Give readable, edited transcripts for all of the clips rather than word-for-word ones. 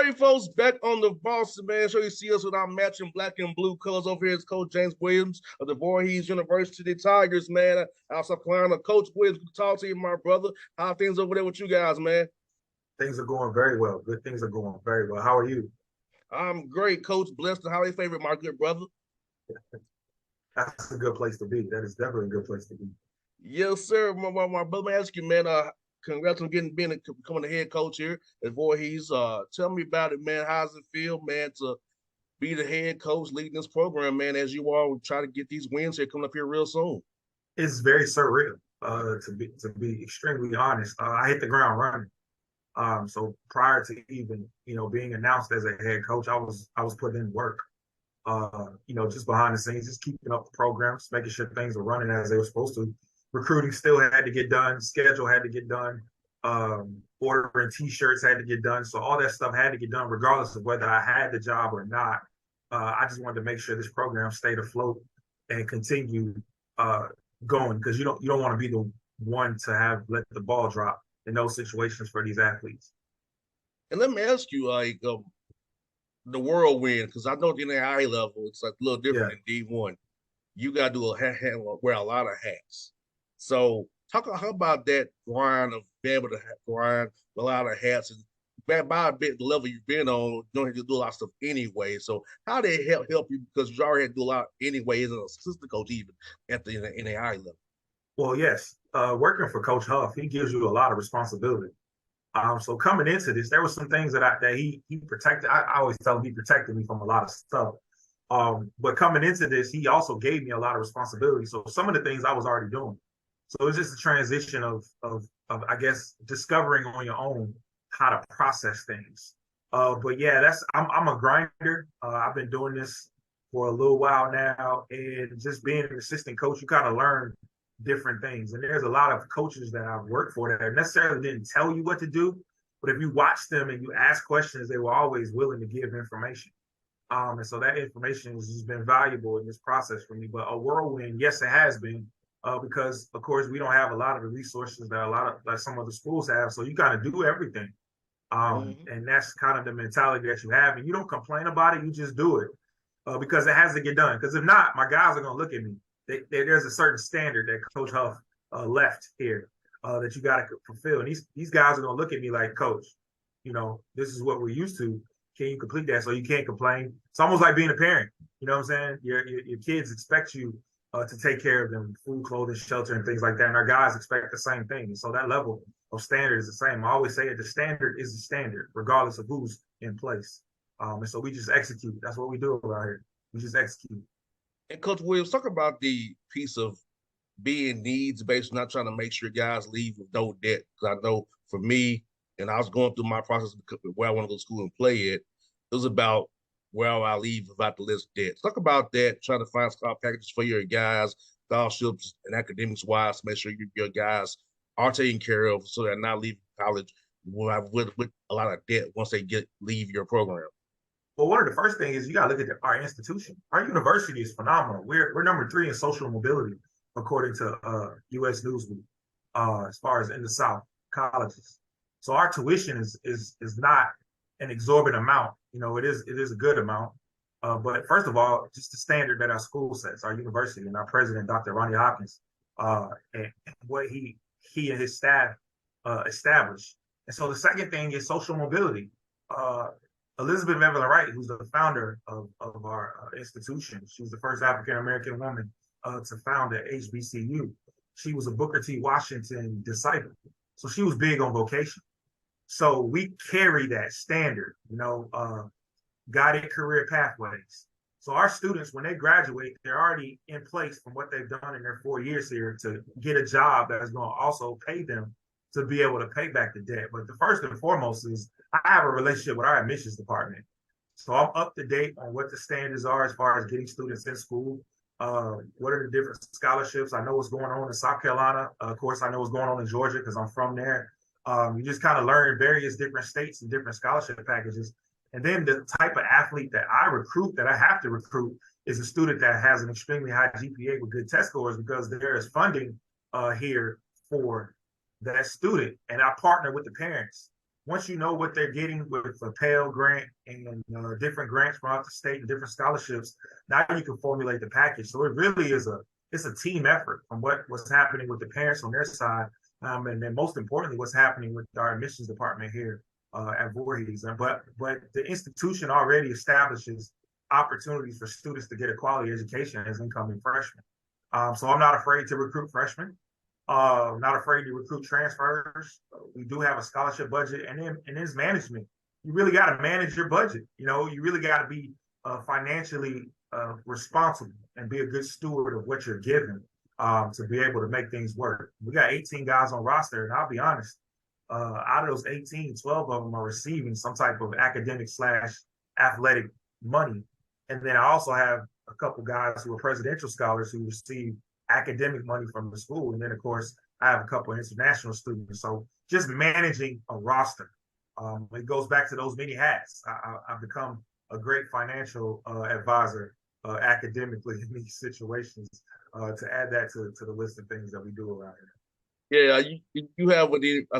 All right, folks, back on the Bossman, man. Sure you see us with our matching black and blue colors over here. It's Coach James Williams of the Voorhees University Tigers, man. Out South Carolina. Coach Williams, good to talk to you, my brother. How are things over there with you guys, man? Things are going very well. Good things are going very well. How are you? I'm great, Coach. Blessed and highly favorite, my good brother. That's a good place to be. That is definitely a good place to be. Yes, sir. My brother, I ask you, man. Congrats on becoming the head coach here at Voorhees. Tell me about it, man. How's it feel, man, to be the head coach leading this program, man, as you all try to get these wins here coming up here real soon? It's very surreal, to be extremely honest. I hit the ground running. So prior to even being announced as a head coach, I was putting in work. Just behind the scenes, just keeping up the programs, making sure things were running as they were supposed to. Recruiting still had to get done. Schedule had to get done. Ordering T-shirts had to get done. So all that stuff had to get done, regardless of whether I had the job or not. I just wanted to make sure this program stayed afloat and continue going, because you don't want to be the one to have let the ball drop in those situations for these athletes. And let me ask you, the whirlwind, because I know at the NAI level, it's like a little Yeah. different than D1. You got to do wear a lot of hats. So how about that grind of being able to grind a lot of hats and by a bit the level you've been on, you don't have to do a lot of stuff anyway. So how did it help you, because you already had to do a lot anyway as an assistant coach even at the NAI level? Well, yes, working for Coach Huff, he gives you a lot of responsibility. So coming into this, there was some things that he protected. I always tell him he protected me from a lot of stuff. But coming into this, he also gave me a lot of responsibility. So some of the things I was already doing. So it's just a transition of I guess discovering on your own how to process things. But yeah, I'm a grinder. I've been doing this for a little while now, and just being an assistant coach, you kind of learn different things. And there's a lot of coaches that I've worked for that necessarily didn't tell you what to do, but if you watch them and you ask questions, they were always willing to give information. And so that information has just been valuable in this process for me. But a whirlwind, yes, it has been, because of course we don't have a lot of the resources that a lot of like some of the schools have. So you got to do everything, and that's kind of the mentality that you have. And you don't complain about it; you just do it because it has to get done. Because if not, my guys are gonna look at me. There's a certain standard that Coach Huff left here that you got to fulfill, and these guys are gonna look at me like, Coach, this is what we're used to. Can you complete that? So you can't complain. It's almost like being a parent. You know what I'm saying? Your kids expect you to take care of them, food, clothing, shelter, and things like that. And our guys expect the same thing. And so that level of standard is the same. I always say it, the standard is the standard, regardless of who's in place. And so we just execute. That's what we do around here. We just execute. And Coach Williams, talk about the piece of being needs based, not trying to make sure guys leave with no debt. Because I know for me, and I was going through my process where I want to go to school and play it was about where I leave without the list debt. Talk about that, trying to find scholarship packages for your guys, scholarships and academics wise, to make sure your guys are taken care of so they're not leaving college with a lot of debt once they leave your program. Well, one of the first things is you got to look at our institution. Our university is phenomenal. We're number 3 in social mobility, according to U.S. Newsweek, as far as in the South colleges. So our tuition is not an exorbitant amount. It is a good amount. But first of all, just the standard that our school sets, our university, and our president, Dr. Ronnie Hopkins, and what he and his staff established. And so the second thing is social mobility. Elizabeth Evelyn Wright, who's the founder of our institution, she was the first African-American woman to found at HBCU. She was a Booker T. Washington disciple. So she was big on vocation. So we carry that standard, guided career pathways. So our students, when they graduate, they're already in place from what they've done in their 4 years here to get a job that is going to also pay them to be able to pay back the debt. But the first and foremost is I have a relationship with our admissions department. So I'm up to date on what the standards are as far as getting students in school. What are the different scholarships? I know what's going on in South Carolina. Of course, I know what's going on in Georgia because I'm from there. You just kind of learn various different states and different scholarship packages. And then the type of athlete that I recruit, that I have to recruit, is a student that has an extremely high GPA with good test scores, because there is funding here for that student. And I partner with the parents once you know what they're getting with a Pell Grant and different grants from out the state and different scholarships, now you can formulate the package. So it really is it's a team effort from what's happening with the parents on their side, and then most importantly, what's happening with our admissions department here at Voorhees. But the institution already establishes opportunities for students to get a quality education as incoming freshmen. So I'm not afraid to recruit freshmen. Not afraid to recruit transfers. We do have a scholarship budget, and then there's management. You really got to manage your budget. You really got to be financially responsible and be a good steward of what you're given to be able to make things work. We got 18 guys on roster, and I'll be honest, out of those 18, 12 of them are receiving some type of academic / athletic money. And then I also have a couple guys who are presidential scholars who receive academic money from the school. And then, of course, I have a couple of international students. So just managing a roster, it goes back to those many hats. I've become a great financial advisor academically in these situations to add that to the list of things that we do around here. Yeah, you have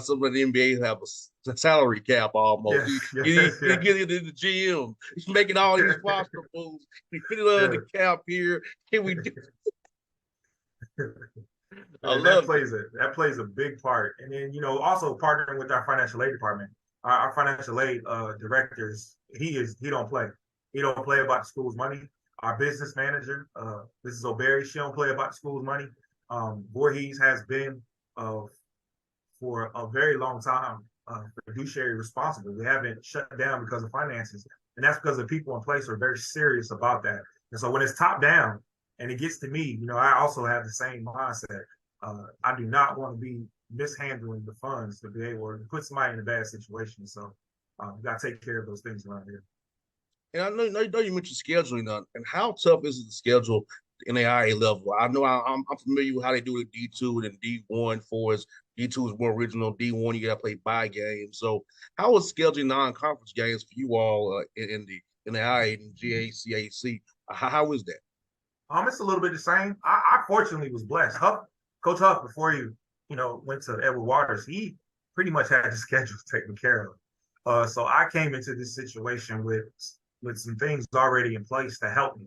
some of the NBA have a salary cap almost. You get into the GM. He's making all these roster moves. We put it on the cap here. Can we do? That plays a big part. And then also partnering with our financial aid department. Our financial aid directors, he don't play. He don't play about the school's money. Our business manager, Mrs. O'Berry, she don't play about the school's money. Voorhees has been for a very long time fiduciary responsible. We haven't shut down because of finances, and that's because the people in place are very serious about that. And so when it's top down and it gets to me, I also have the same mindset. I do not want to be mishandling the funds to be able to put somebody in a bad situation. So we got to take care of those things around here. And I know you mentioned scheduling, and how tough is it to schedule the NAIA level? I know I'm familiar with how they do it D2 and D1 for us. D2 is more original. D1, you got to play bye games. So how is scheduling non-conference games for you all in the NAIA and GACAC? How is that? It's a little bit the same. I fortunately was blessed. Coach Huff, before he went to Edward Waters, he pretty much had the schedule taken care of. So I came into this situation with some things already in place to help me.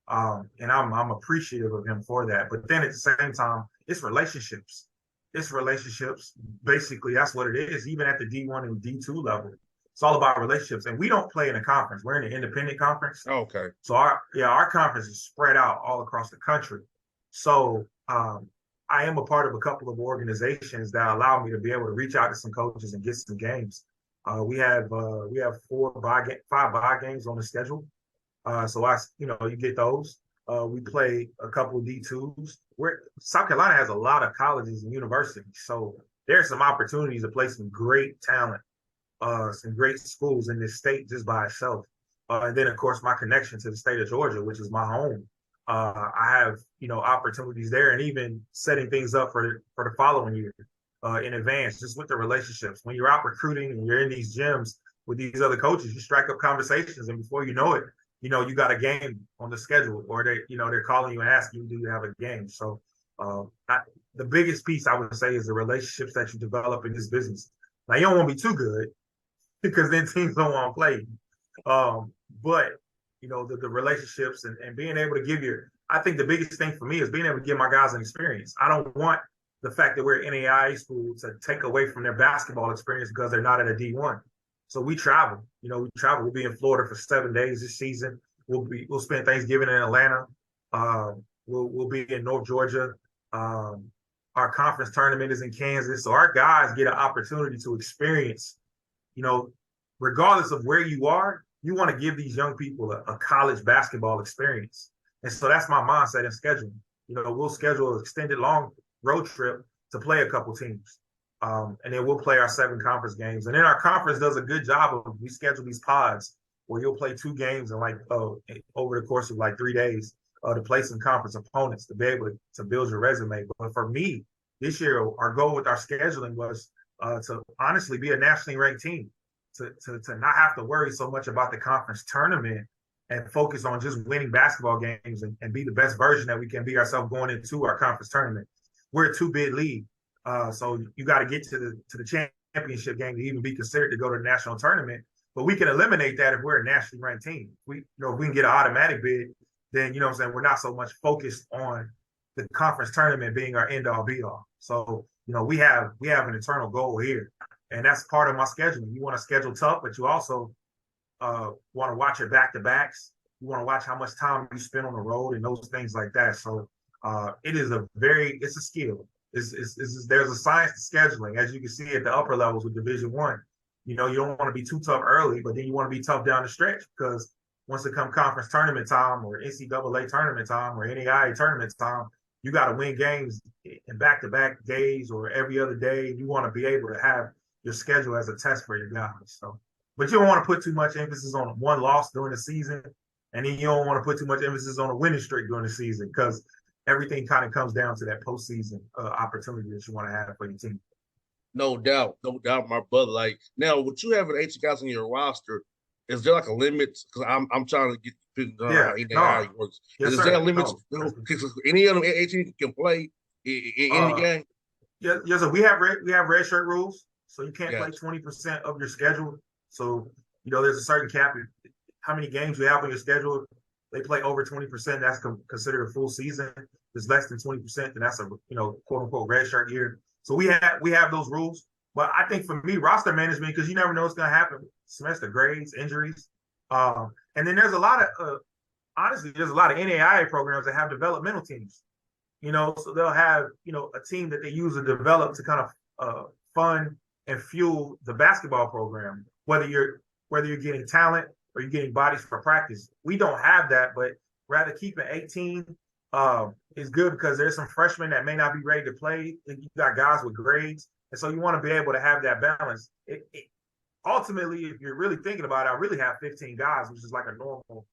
And I'm appreciative of him for that. But then at the same time, it's relationships. It's relationships. Basically, that's what it is. Even at the D1 and D2 level, it's all about relationships. And we don't play in a conference. We're in an independent conference. Okay. So our conference is spread out all across the country. So I am a part of a couple of organizations that allow me to be able to reach out to some coaches and get some games. We have 5 bye games on the schedule. So you get those. We play a couple of D2s. South Carolina has a lot of colleges and universities, so there's some opportunities to play some great talent, some great schools in this state just by itself. And then, of course, my connection to the state of Georgia, which is my home. I have opportunities there, and even setting things up for the following year in advance, just with the relationships. When you're out recruiting and you're in these gyms with these other coaches, you strike up conversations, and before you know it, you got a game on the schedule, or they're calling you and asking you, do you have a game? So the biggest piece I would say is the relationships that you develop in this business. Now, you don't want to be too good because then teams don't want to play. But the relationships and being able to I think the biggest thing for me is being able to give my guys an experience. I don't want the fact that we're NAIA school to take away from their basketball experience because they're not at a D1. So we travel. We'll be in Florida for 7 days this season. We'll spend Thanksgiving in Atlanta. We'll be in North Georgia. Our conference tournament is in Kansas. So our guys get an opportunity to experience, regardless of where you are, you want to give these young people a college basketball experience. And so that's my mindset in scheduling. We'll schedule an extended long road trip to play a couple teams. And then we'll play our 7 conference games. And then our conference does a good job of, we schedule these pods where you'll play 2 games in over the course of 3 days to play some conference opponents to be able to build your resume. But for me, this year, our goal with our scheduling was to honestly be a nationally ranked team, to not have to worry so much about the conference tournament and focus on just winning basketball games and be the best version that we can be ourselves going into our conference tournament. We're a 2-bid league. So you got to get to the championship game to even be considered to go to the national tournament. But we can eliminate that if we're a nationally ranked team. If we can get an automatic bid, then you know what I'm saying, we're not so much focused on the conference tournament being our end all be all. So, we have an internal goal here. And that's part of my scheduling. You want to schedule tough, but you also want to watch it back to backs. You want to watch how much time you spend on the road and those things like that. So it's a skill. There's a science to scheduling, as you can see at the upper levels with Division One. You don't want to be too tough early, but then you want to be tough down the stretch, because once it comes conference tournament time or NCAA tournament time or NAIA tournament time, you got to win games in back-to-back days or every other day. You want to be able to have your schedule as a test for your guys. So, but you don't want to put too much emphasis on one loss during the season, and then you don't want to put too much emphasis on a winning streak during the season, because everything kind of comes down to that postseason opportunity that you want to have for your team. No doubt, my brother. Like now, with you having 18 guys on your roster, is there like a limit? Because I'm trying to get how it works. Yes, is there a limit? Any of them 18 can play in any game? Yeah, yes, sir. We have red shirt rules, so you can't play 20% of your schedule. So there's a certain cap. How many games you have on your schedule? They play over 20%. That's considered a full season. If it's less than 20%, then that's a quote unquote red shirt year. So we have those rules. But I think for me, roster management, because you never know what's going to happen. Semester grades, injuries, and then there's a lot of honestly, there's a lot of NAIA programs that have developmental teams. So they'll have a team that they use to develop to kind of fund and fuel the basketball program. Whether you're getting talent or you're getting bodies for practice, we don't have that. But rather keeping 18 is good, because there's some freshmen that may not be ready to play. And you got guys with grades, and so you want to be able to have that balance. Ultimately, if you're really thinking about it, I really have 15 guys, which is like a normal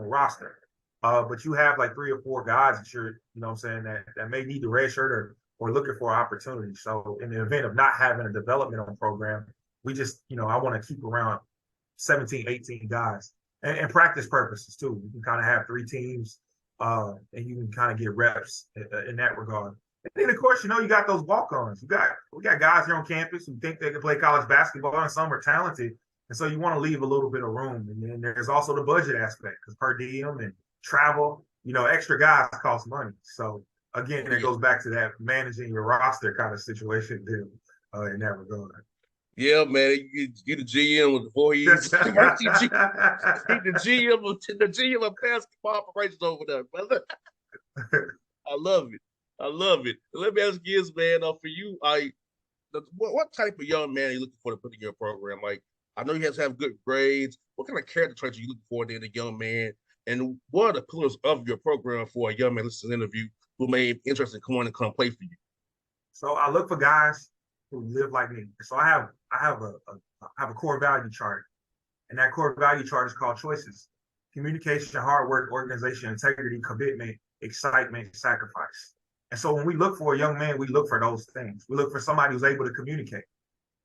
roster. But you have like 3 or 4 guys that you're, that may need the red shirt or looking for an opportunity. So in the event of not having a developmental program, we just, I want to keep around 17, 18 guys. And practice purposes too. You can kind of have 3 teams, and you can kind of get reps in that regard. And then of course, you got those walk-ons. We got guys here on campus who think they can play college basketball, and some are talented. And so you want to leave a little bit of room. And then there's also the budget aspect, because per diem and travel, extra guys cost money. So again, it goes back to that managing your roster kind of situation there in that regard. Yeah, man, you the GM with the Voorhees. the GM of basketball operations over there, brother. I love it. Let me ask you this, man. For you, what type of young man are you looking for to put in your program? Like, I know you have to have good grades. What kind of character traits are you looking for in a young man? And what are the pillars of your program for a young man listening to an interview who may be interested in coming and come play for you? So I look for guys who live like me. So I have a core value chart, and that core value chart is called choices: communication, hard work, organization, integrity, commitment, excitement, sacrifice. And so when we look for a young man, we look for those things. We look for somebody who's able to communicate.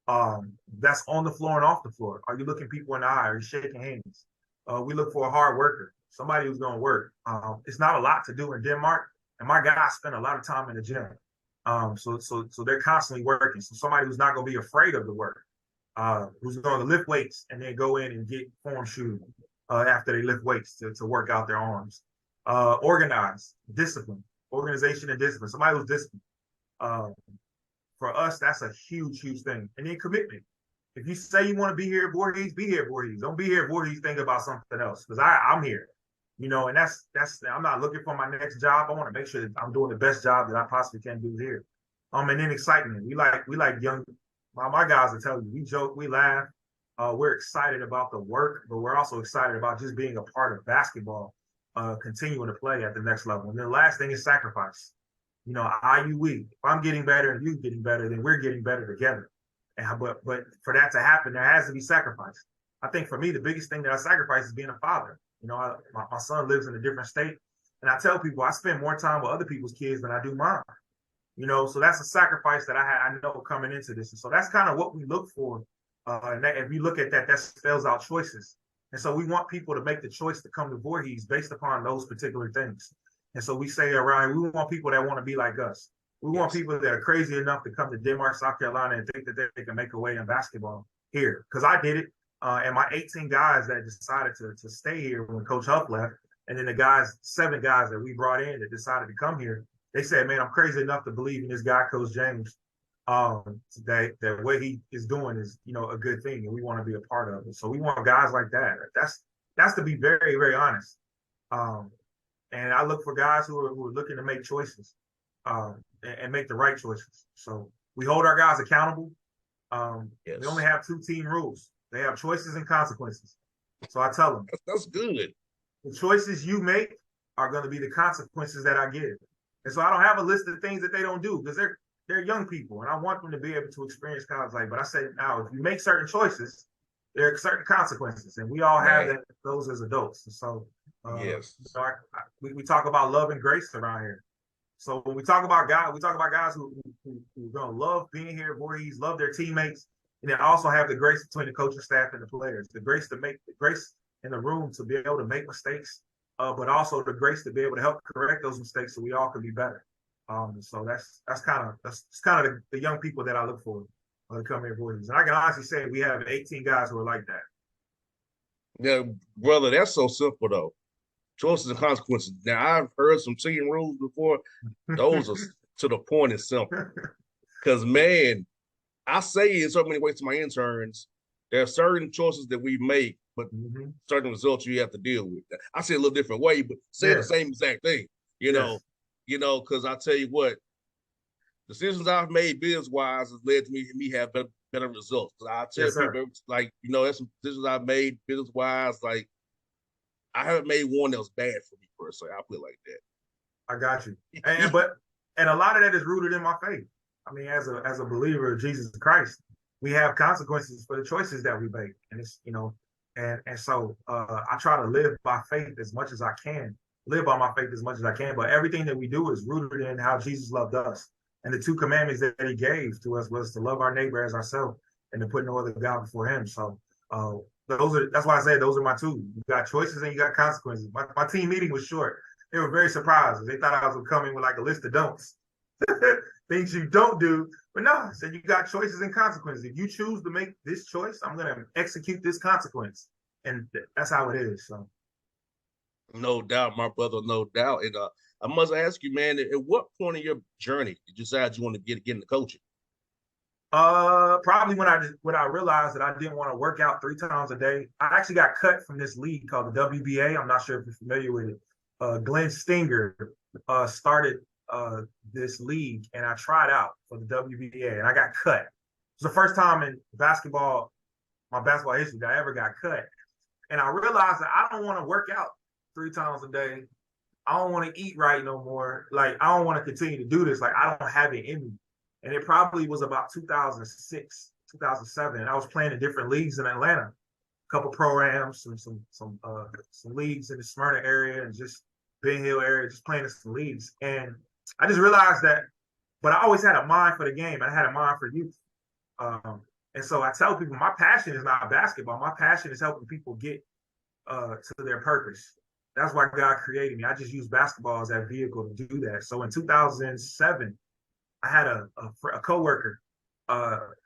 That's on the floor and off the floor. Are you looking people in the eye? Are you shaking hands? We look for a hard worker, somebody who's going to work. It's not a lot to do in Denmark, and my guys spend a lot of time in the gym. So they're constantly working. So somebody who's not going to be afraid of the work, who's going to lift weights and then go in and get form shooting after they lift weights to work out their arms. Organized, discipline, organization and discipline. Somebody who's disciplined. For us, that's a huge, huge thing. And then commitment. If you say you want to be here at Voorhees, be here at Voorhees. Don't be here at Voorhees thinking about something else, because I'm here. And that's I'm not looking for my next job. I want to make sure that I'm doing the best job that I possibly can do here. And then excitement. We like young. My guys will tell you, we joke, we laugh. We're excited about the work, but we're also excited about just being a part of basketball, continuing to play at the next level. And then the last thing is sacrifice. We. If I'm getting better and you getting better, then we're getting better together. But for that to happen, there has to be sacrifice. I think for me, the biggest thing that I sacrifice is being a father. My son lives in a different state, and I tell people I spend more time with other people's kids than I do mine. So that's a sacrifice that I know coming into this. And so that's kind of what we look for. And if you look at that spells out choices. And so we want people to make the choice to come to Voorhees based upon those particular things. And so we say around, we want people that want to be like us. We want people that are crazy enough to come to Denmark, South Carolina, and think that they can make a way in basketball here. Because I did it, and my 18 guys that decided to stay here when Coach Huff left, and then the 7 guys that we brought in that decided to come here, they said, "Man, I'm crazy enough to believe in this guy, Coach James. That what he is doing is, a good thing, and we want to be a part of it." So we want guys like that. That's to be very, very honest. And I look for guys who are looking to make choices, and make the right choices. So we hold our guys accountable. Yes. We only have 2 team rules. They have choices and consequences. So I tell them, that's good. The choices you make are going to be the consequences that I give. And so I don't have a list of things that they don't do, because they're young people, and I want them to be able to experience college life. But I say, now, if you make certain choices, there are certain consequences, and we all have those as adults. And so, yes, we talk about love and grace around here. So when we talk about guys who are going to love being here, Voorhees, love their teammates, and then also have the grace between the coaching staff and the players, the grace in the room to be able to make mistakes, but also the grace to be able to help correct those mistakes so we all can be better. So that's kind of the young people that I look for to come here, Voorhees. And I can honestly say we have 18 guys who are like that. Yeah, brother, that's so simple though. Choices and consequences. Now, I've heard some team rules before. Those are to the point and simple. Because, man, I say in so many ways to my interns, there are certain choices that we make, but certain results you have to deal with. I say a little different way, but say the same exact thing. Know, because I tell you what, decisions I've made business-wise has led to me have better results. I tell people, there's some decisions I've made business-wise, like, I haven't made one that was bad for me personally. I'll put it like that. I got you. And a lot of that is rooted in my faith. I mean, as a believer of Jesus Christ, we have consequences for the choices that we make. And it's, and so I try to live by faith as much as I can, live by my faith as much as I can. But everything that we do is rooted in how Jesus loved us. And the 2 commandments that he gave to us was to love our neighbor as ourselves and to put no other God before him. So that's why I say those are my 2. You got choices and you got consequences. My team meeting was short. They were very surprised. They thought I was coming with like a list of don'ts, things you don't do. But no, I said you got choices and consequences. If you choose to make this choice, I'm going to execute this consequence, and that's how it is. So, no doubt, my brother, no doubt. And I must ask you, man, at what point in your journey did you decide you want to get into coaching? Probably when I realized that I didn't want to work out 3 times a day. I actually got cut from this league called the WBA. I'm not sure if you're familiar with it. Glenn Stinger started this league, and I tried out for the WBA, and I got cut. It was the first time in my basketball history, that I ever got cut. And I realized that I don't want to work out 3 times a day. I don't want to eat right no more. Like, I don't want to continue to do this. Like, I don't have it in me. And it probably was about 2006, 2007. And I was playing in different leagues in Atlanta, a couple programs, some leagues in the Smyrna area and just Ben Hill area, just playing in some leagues. And I just realized that, but I always had a mind for the game. I had a mind for youth. And so I tell people my passion is not basketball. My passion is helping people get to their purpose. That's why God created me. I just use basketball as that vehicle to do that. So in 2007, I had a coworker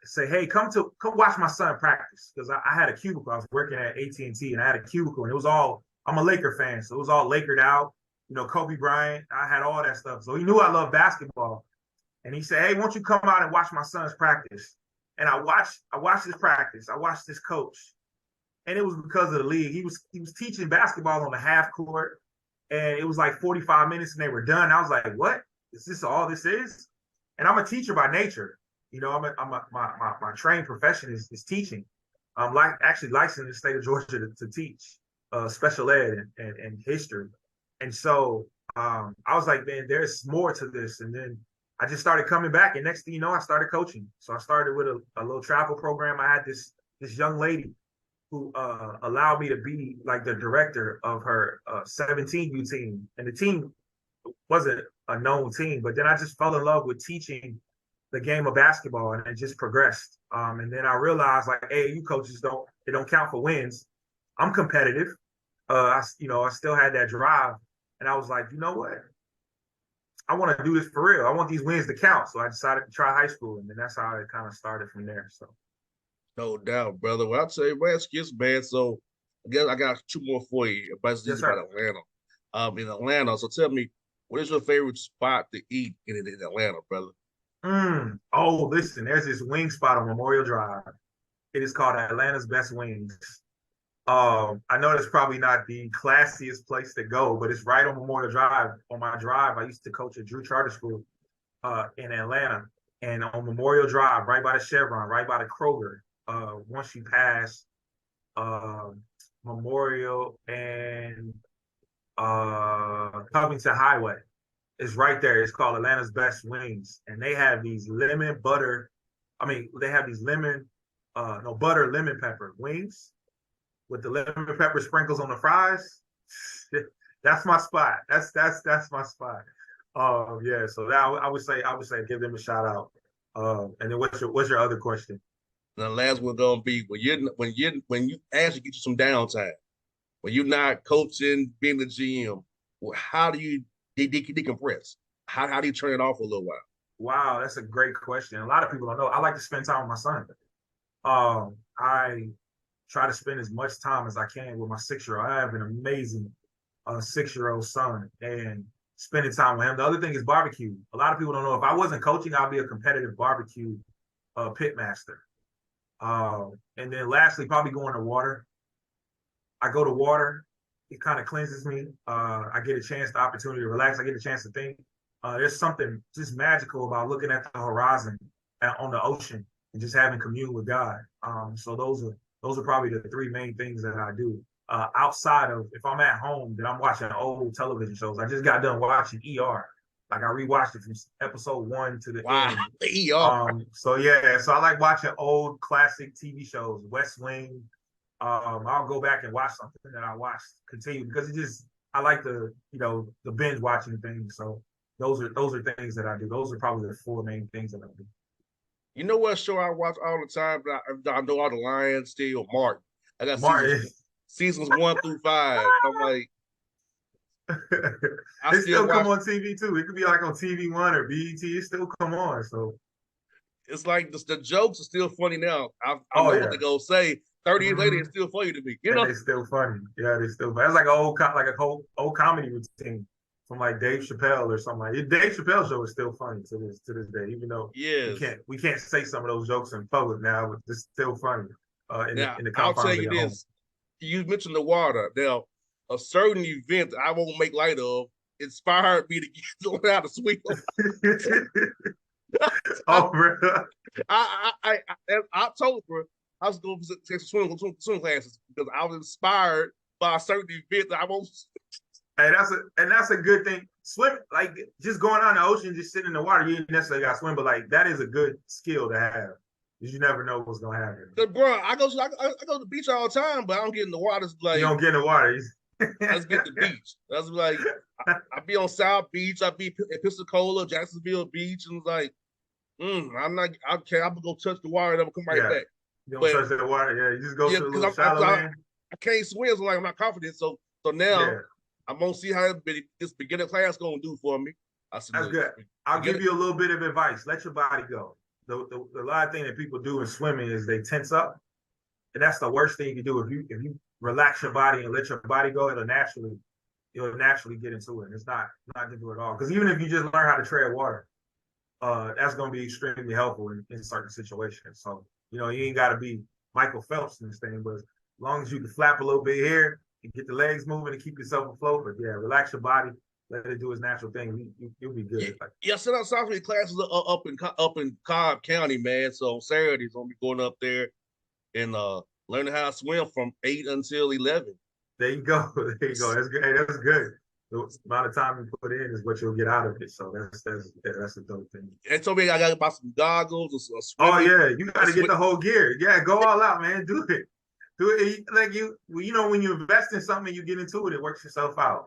say, "Hey, come watch my son practice," because I had a cubicle. I was working at AT&T, and I had a cubicle, and it was all. I'm a Laker fan, so it was all Lakered out. Kobe Bryant. I had all that stuff, so he knew I loved basketball, and he said, "Hey, won't you come out and watch my son's practice?" And I watched his practice. I watched his coach, and it was because of the league. He was teaching basketball on the half court, and it was like 45 minutes, and they were done. I was like, "What? Is this all this is?" And I'm a teacher by nature. My trained profession is teaching. I'm actually licensed in the state of Georgia to teach special ed and history. And so I was like, man, there's more to this. And then I just started coming back. And next thing you know, I started coaching. So I started with a little travel program. I had this young lady who allowed me to be like the director of her 17U team. And the team wasn't a known team, but then I just fell in love with teaching the game of basketball, and it just progressed. And then I realized, like, AAU coaches don't count for wins. I'm competitive. I still had that drive, and I was like, you know what? I want to do this for real. I want these wins to count. So I decided to try high school, and then that's how it kind of started from there. So No doubt, brother. Well, I'll tell you, man, excuse man. So I guess I got two more for you. But this yes, is about sir. Atlanta. In Atlanta. So tell me, what is your favorite spot to eat in Atlanta, brother? Oh, listen, there's this wing spot on Memorial Drive. It is called Atlanta's Best Wings. I know that's probably not the classiest place to go, but it's right on Memorial Drive. On my drive, I used to coach at Drew Charter School in Atlanta, and on Memorial Drive, right by the Chevron, right by the Kroger. Once you pass uh, Memorial and Covington Highway, it's right there. It's called Atlanta's Best Wings, and they have these lemon butter. I mean, they have these no butter lemon pepper wings with the lemon pepper sprinkles on the fries. That's my spot. That's my spot. Yeah. So that I would say give them a shout out. And then what's your other question? And the last one gonna be when you actually get you some downtime, when you're not coaching, being in the gym, how do you decompress? How do you turn it off for a little while? Wow, that's a great question. A lot of people don't know. I like to spend time with my son. I try to spend as much time as I can with my 6-year-old. I have an amazing 6-year-old son, and spending time with him. The other thing is barbecue. A lot of people don't know if I wasn't coaching, I'd be a competitive barbecue pit master. And then lastly, probably going to water. I go to water. It kind of cleanses me. I get a chance, the opportunity to relax. I get a chance to think. There's something just magical about looking at the horizon on the ocean and just having commune with God. So those are probably the three main things that I do. Outside of if I'm at home, then I'm watching old television shows. I just got done watching ER. Like I rewatched it from episode 1 to the Wow, end. the ER. So yeah, so I like watching old classic TV shows, West Wing. I'll go back and watch something that I watched, continue because I like the binge watching things. So those are things that I do. Those are probably the four main things that I do. You know what show I watch all the time, but I know all the lines still. Martin. I got Martin, seasons 1 through 5. I'm like, I it still still come watch. on TV too. It could be like on TV One or BET. It still come on. So It's like the jokes are still funny now. I oh know what yeah, they're gonna say. 30 years later, mm-hmm. it's still funny to me. You And know? they still funny. Yeah, they still. That's like like a whole old comedy routine from like Dave Chappelle or something like. Dave Chappelle show is still funny to this day, even though we Yes. can't we can't say some of those jokes in public now, but it's still funny in the Now in the I'll tell confines of you your home. this. You mentioned the water. Now, a certain event that I won't make light of inspired me to learn how to swim. Oh, bro. In October, I was going to take swim classes because I was inspired by a certain event that I won't. Hey, that's a good thing. Swim, like just going out in the ocean, just sitting in the water. You ain't necessarily got to swim, but like that is a good skill to have because you never know what's gonna happen. Bro, I go to the beach all the time, but I don't get in the water. It's You like don't get in the water. let's get the beach. That's like I be on South Beach. I be in Pensacola, Jacksonville Beach, and it's like, I'm not. Okay, I'm gonna go touch the water and I'm come right Yeah, back. you don't But touch the water. Yeah, you just go yeah, to the because little shallow end. I can't swim, so like I'm not confident. So now Yeah, I'm gonna see how this beginner class gonna do for me. I said, that's look, good. I'll beginner, give you a little bit of advice. Let your body go. The lot of thing that people do in swimming is they tense up, and that's the worst thing you can do. If you relax your body and let your body go, you'll naturally get into it. It's not difficult at all. Because even if you just learn how to tread water, that's going to be extremely helpful in certain situations. So, you ain't got to be Michael Phelps in this thing, but as long as you can flap a little bit here and get the legs moving and keep yourself afloat, but yeah, relax your body, let it do its natural thing. You'll be good. yeah, set up South classes up in Cobb County, man. So on Saturdays, I'm gonna be going up there and learning how to swim from 8 until 11. There you go. There you go. That's good. Hey, that's good. The amount of time you put in is what you'll get out of it. So that's a dope thing. They told me I got to buy some goggles, a Oh swimming. yeah, you got to get the whole gear. Yeah, go all out, man. Do it. Do it. Like when you invest in something, you get into it. It works yourself out.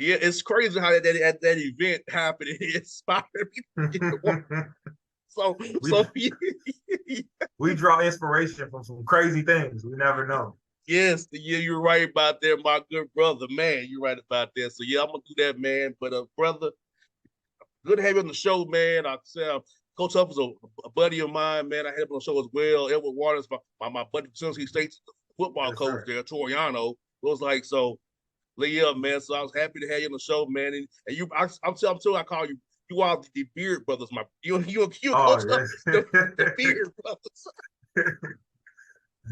Yeah, it's crazy how that event happened. It inspired me to get the water. So we draw inspiration from some crazy things. We never know. yes, yeah, you're right about that, my good brother, man. You're right about that. So yeah, I'm gonna do that, man. But brother, Good to have you on the show, man. I said Coach Huff was a buddy of mine, man. I had him on the show as well. Edward Waters, my buddy from Tennessee State football Yes, coach sir. there, Toriano. It was like so. Yeah, man. So I was happy to have you on the show, man. And you, I'm telling I call you. You are the Beard Brothers, my you Oh, Coach Huff, yes. the Beard Brothers.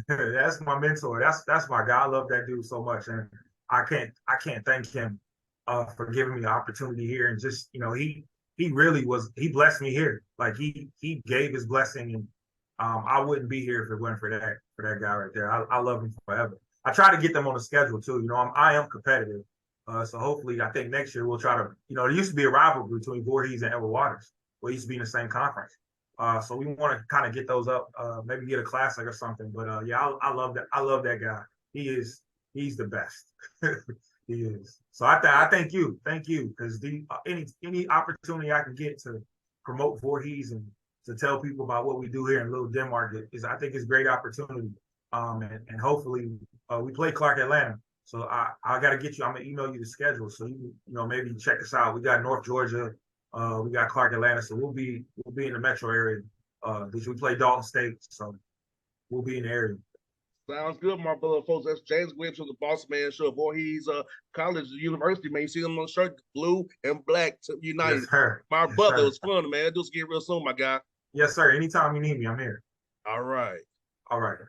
That's my mentor. That's my guy. I love that dude so much, and I can't thank him for giving me the opportunity here. And just he really he blessed me here. Like he gave his blessing, and I wouldn't be here if it wasn't for that guy right there. I love him forever. I try to get them on the schedule too. I am competitive, so hopefully I think next year we'll try to. There used to be a rivalry between Voorhees and Edward Waters. We used to be in the same conference. So we want to kind of get those up, maybe get a classic or something. But yeah, I love that. I love that guy. He's the best. He is. So I thank you, because any opportunity I can get to promote Voorhees and to tell people about what we do here in Little Denmark is I think it's a great opportunity. And hopefully we play Clark Atlanta. So I got to get you. I'm gonna email you the schedule so maybe check us out. We got North Georgia. We got Clark Atlanta, so we'll be in the metro area. Because we play Dalton State, so we'll be in the area. Sounds good, my brother, folks. That's James Williams from the Bossman Show. Voorhees College, university, man. You see him on the shirt, blue and black, united. Yes, sir. My yes, brother, sir. it was fun, man. Just get real soon, my guy. Yes, sir. Anytime you need me, I'm here. All right. All right.